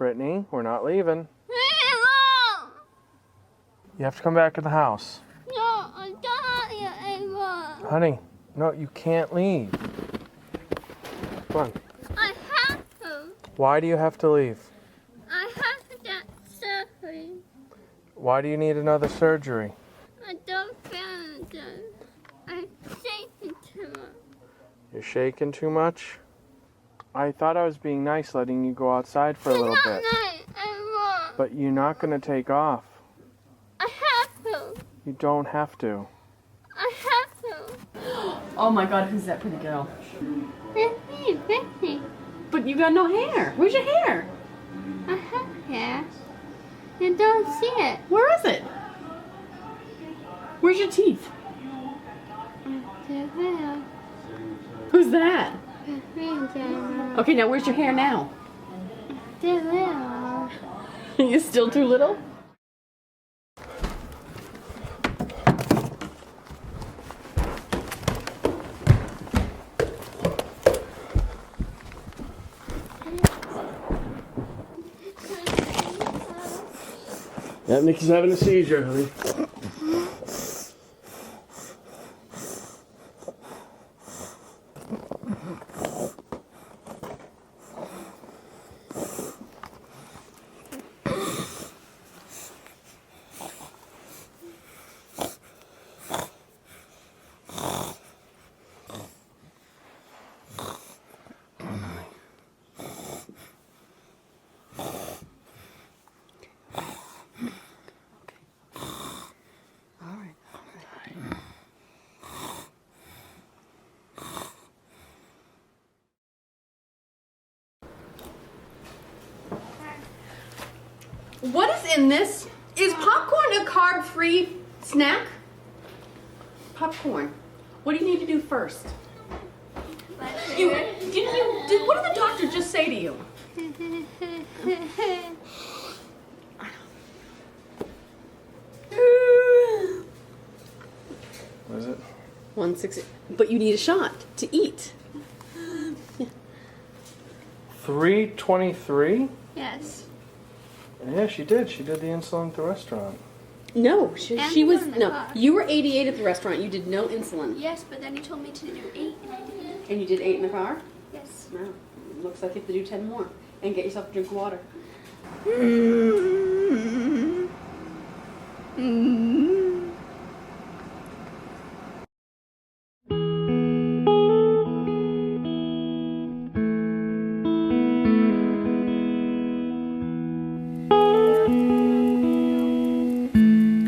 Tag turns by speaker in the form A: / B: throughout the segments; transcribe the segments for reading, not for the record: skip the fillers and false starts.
A: Brittany, we're not leaving.
B: Mom!
A: You have to come back in the house.
B: No, I don't want you anymore.
A: Honey, no, you can't leave. Come on.
B: I have to.
A: Why do you have to leave?
B: I have to get surgery.
A: Why do you need another surgery?
B: I don't feel good. I'm shaking too much.
A: You're shaking too much? I thought I was being nice letting you go outside for a little
B: It's
A: bit.
B: not nice anymore.
A: But you're not going to take off.
B: I have to.
A: You don't have to.
B: I have to.
C: Oh my God, who's that pretty girl?
B: It's me.
C: But you got no hair. Where's your hair?
B: I have hair. You don't see it.
C: Where is it? Where's your teeth?
B: They're there.
C: Who's that?
B: They're there.
C: Okay, now where's your hair now?
B: They're there.
C: You're still too little?
A: Yep, Nikki's having a seizure, honey.
C: What is in this? Is popcorn a carb-free snack? Popcorn. What do you need to do first? What did the doctor just say to you?
A: What is it?
C: 160. But you need a shot to eat.
A: 323?
B: Yes.
A: Yeah, she did. She did the insulin at the restaurant.
C: No, she
B: And
C: was
B: in the
C: no.
B: car.
C: You were 88 at the restaurant. You did no insulin,
B: Yes, but then you told me to do 8 and I didn't.
C: and you did 8 in the car.
B: Yes.
C: No, looks like you have to do 10 more, and get yourself a drink of water.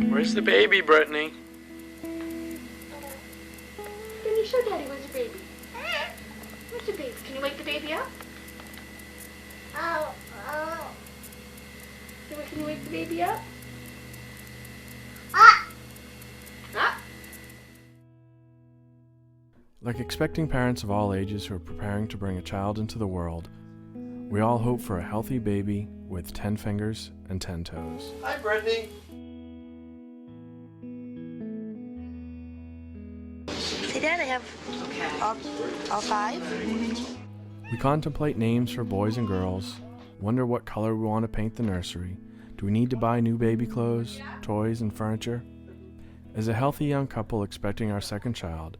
A: Where's the baby, Brittany?
B: Can you show Daddy where's the baby? Where's the baby? Can you wake the baby up? Oh. Can you wake the baby up? Ah!
A: Like expecting parents of all ages who are preparing to bring a child into the world, we all hope for a healthy baby with 10 fingers and 10 toes.
D: Hi, Brittany.
E: See, Dad, I have all 5.
A: We contemplate names for boys and girls, wonder what color we want to paint the nursery. Do we need to buy new baby clothes, toys, and furniture? As a healthy young couple expecting our second child,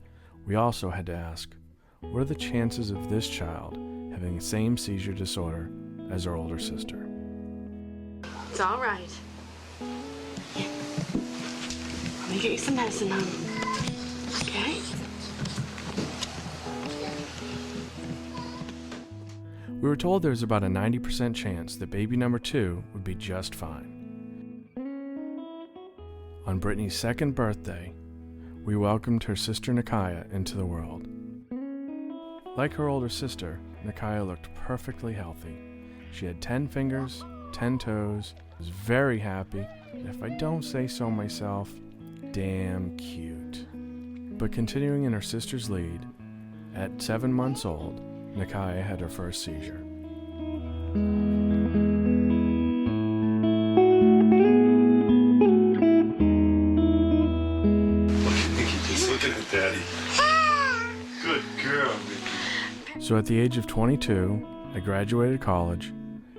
A: we also had to ask, what are the chances of this child having the same seizure disorder as our older sister?
C: It's all right. Here. Let me get you some medicine, Mom. Okay?
A: We were told there was about a 90% chance that baby number 2 would be just fine. On Brittany's second birthday, we welcomed her sister Nakaya into the world. Like her older sister, Nakaya looked perfectly healthy. She had 10 fingers, 10 toes, was very happy, and if I don't say so myself, damn cute. But continuing in her sister's lead, at 7 months old, Nakaya had her first seizure.
D: Just looking at Daddy. Good girl, Mickey.
A: So at the age of 22, I graduated college,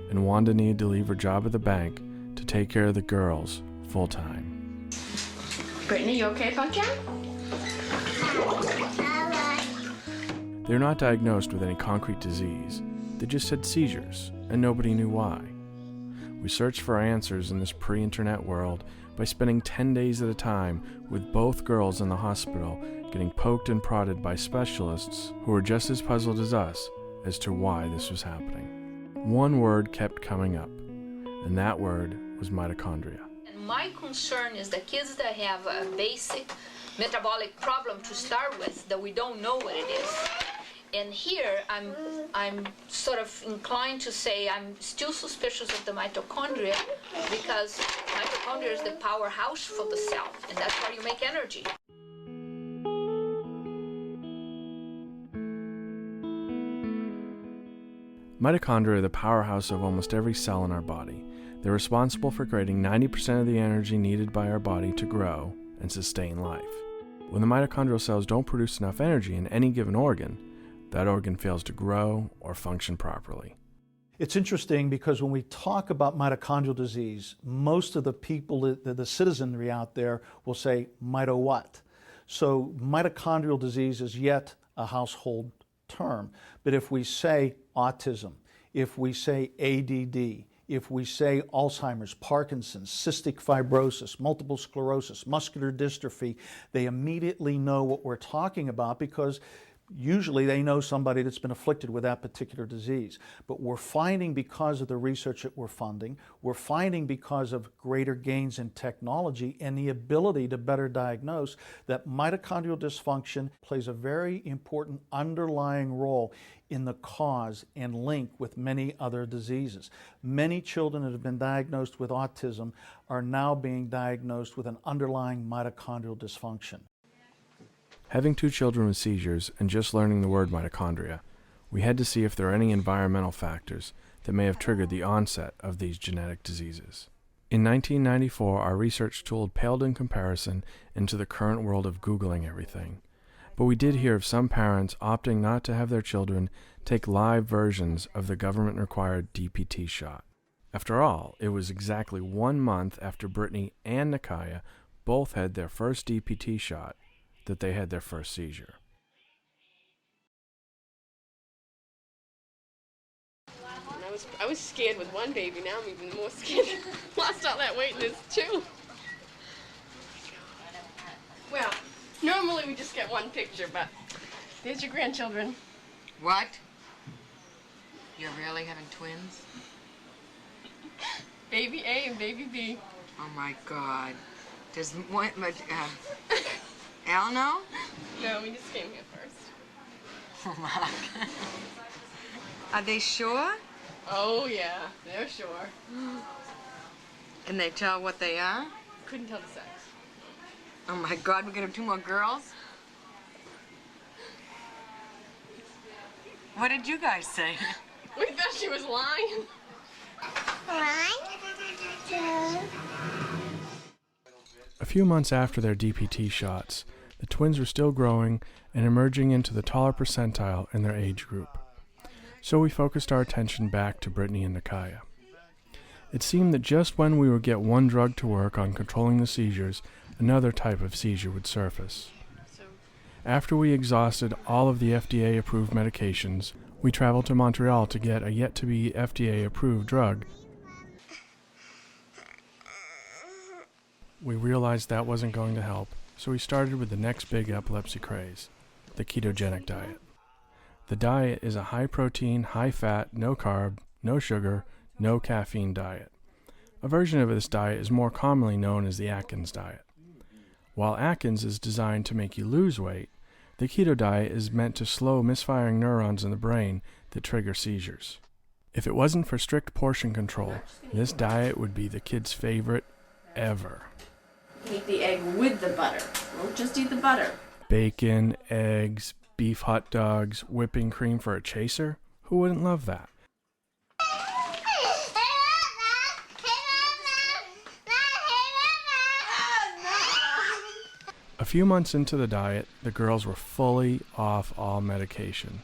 A: and Wanda needed to leave her job at the bank to take care of the girls full-time.
C: Brittany, you okay, Pumpkin?
A: They were not diagnosed with any concrete disease. They just had seizures, and nobody knew why. We searched for answers in this pre-internet world by spending 10 days at a time with both girls in the hospital getting poked and prodded by specialists who were just as puzzled as us as to why this was happening. One word kept coming up, and that word was mitochondria.
F: And my concern is the kids that have a basic metabolic problem to start with that we don't know what it is. And here I'm sort of inclined to say I'm still suspicious of the mitochondria because mitochondria is the powerhouse for the cell, and that's where you make energy.
A: Mitochondria are the powerhouse of almost every cell in our body. They're responsible for creating 90% of the energy needed by our body to grow and sustain life. When the mitochondrial cells don't produce enough energy in any given organ, that organ fails to grow or function properly.
G: It's interesting because when we talk about mitochondrial disease, most of the people, the citizenry out there will say mito what? So mitochondrial disease is yet a household term. But if we say autism, if we say ADD, if we say Alzheimer's, Parkinson's, cystic fibrosis, multiple sclerosis, muscular dystrophy, they immediately know what we're talking about because usually they know somebody that's been afflicted with that particular disease. But we're finding because of the research that we're funding, we're finding because of greater gains in technology and the ability to better diagnose that mitochondrial dysfunction plays a very important underlying role in the cause and link with many other diseases. Many children that have been diagnosed with autism are now being diagnosed with an underlying mitochondrial dysfunction.
A: Having 2 children with seizures and just learning the word mitochondria, we had to see if there are any environmental factors that may have triggered the onset of these genetic diseases. In 1994, our research tool paled in comparison into the current world of Googling everything. But we did hear of some parents opting not to have their children take live versions of the government-required DPT shot. After all, it was exactly 1 month after Brittany and Nakaya both had their first DPT shot that they had their first seizure.
C: I was scared with one baby, now I'm even more scared. Lost all that weight in this too. Well, normally we just get one picture, but there's your grandchildren.
H: What? You're really having twins?
C: Baby A and baby B.
H: Oh my God. Does one, Al know?
C: No, we just came here first.
H: Oh my. Are they sure?
C: Oh yeah, they're sure.
H: Can they tell what they are?
C: Couldn't tell the sex.
H: Oh my God, we're gonna have 2 more girls? What did you guys say?
C: We thought she was lying.
B: 1, 2.
A: A few months after their DPT shots, the twins were still growing and emerging into the taller percentile in their age group. So we focused our attention back to Brittany and Nakaya. It seemed that just when we would get one drug to work on controlling the seizures, another type of seizure would surface. After we exhausted all of the FDA-approved medications, we traveled to Montreal to get a yet-to-be FDA-approved drug. We realized that wasn't going to help, so we started with the next big epilepsy craze, the ketogenic diet. The diet is a high-protein, high-fat, no-carb, no sugar, no caffeine diet. A version of this diet is more commonly known as the Atkins diet. While Atkins is designed to make you lose weight, the keto diet is meant to slow misfiring neurons in the brain that trigger seizures. If it wasn't for strict portion control, this diet would be the kid's favorite ever.
C: Eat the egg with the butter. Don't just eat the butter.
A: Bacon, eggs, beef hot dogs, whipping cream for a chaser? Who wouldn't love that? A few months into the diet, the girls were fully off all medication.